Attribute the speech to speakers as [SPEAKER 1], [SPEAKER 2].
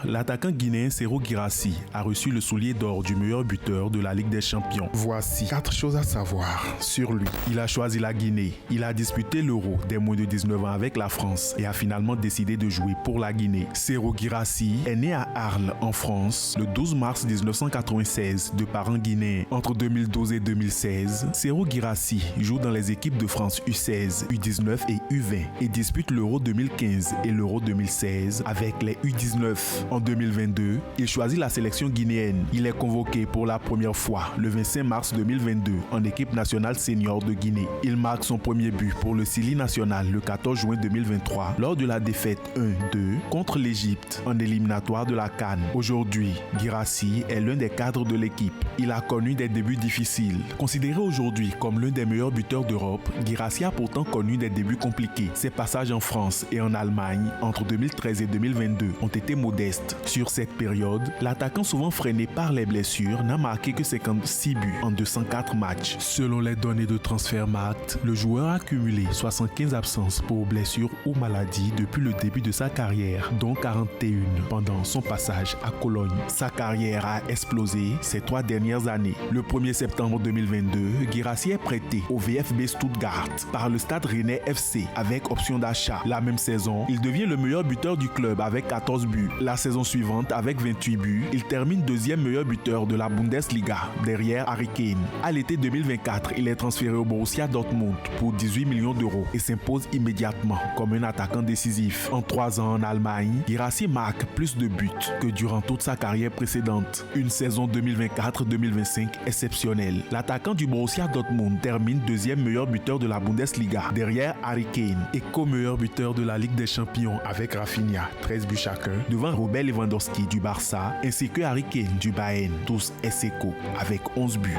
[SPEAKER 1] l'attaquant guinéen Serhou Guirassy a reçu le soulier d'or du meilleur buteur de la Ligue des Champions. Voici 4 choses à savoir sur lui. Il a choisi la Guinée. Il a disputé l'Euro des moins de 19 ans avec la France et a finalement décidé de jouer pour la Guinée. Serhou Guirassy est né à Arles, en France, le 12 mars 1996 de parents guinéens. Entre 2012 et 2016, Serhou Guirassy joue dans les équipes de France U16, U19 et U20 et dispute l'Euro 2015 et l'Euro 2016 avec les U19. En 2022, il choisit la sélection guinéenne. Il est convoqué pour la première fois le 25 mars 2022 en équipe nationale senior de Guinée. Il marque son premier but pour le Sili national le 14 juin 2023 lors de la défaite 1-2 contre l'Égypte en éliminatoire de la CAN. Aujourd'hui, Guirassy est l'un des cadres de l'équipe. Il a connu des débuts difficiles. Considéré aujourd'hui comme l'un des meilleurs buteurs d'Europe, Guirassy a pourtant connu des débuts compliqués. Ses passages en France et en Allemagne entre 2013 et 2022 ont été modestes. Sur cette période, l'attaquant souvent freiné par les blessures n'a marqué que 56 buts en 204 matchs. Selon les données de Transfermarkt, le joueur a cumulé 75 absences pour blessures ou maladies depuis le début de sa carrière, dont 41 pendant son passage à Cologne. Sa carrière a explosé ces 3 dernières années. Le 1er septembre 2022, Guirassy est prêté au VfB Stuttgart par le Stade Rennais FC avec option d'achat. La même saison, il devient le meilleur buteur du club avec 14 buts. La saison suivante, avec 28 buts, il termine deuxième meilleur buteur de la Bundesliga, derrière Harry Kane. À l'été 2024, il est transféré au Borussia Dortmund pour 18 millions d'euros et s'impose immédiatement comme un attaquant décisif. En 3 ans en Allemagne, Guirassy marque plus de buts que durant toute sa carrière précédente. Une saison 2024-2025 exceptionnelle. L'attaquant du Borussia Dortmund termine deuxième meilleur buteur de la Bundesliga, derrière Harry Kane, et co-meilleur buteur de la Ligue des Champions avec Rafinha, 13 buts chacun, devant Robert Lewandowski du Barça ainsi que Harry Kane du Bayern, tous ex aequo avec 11 buts.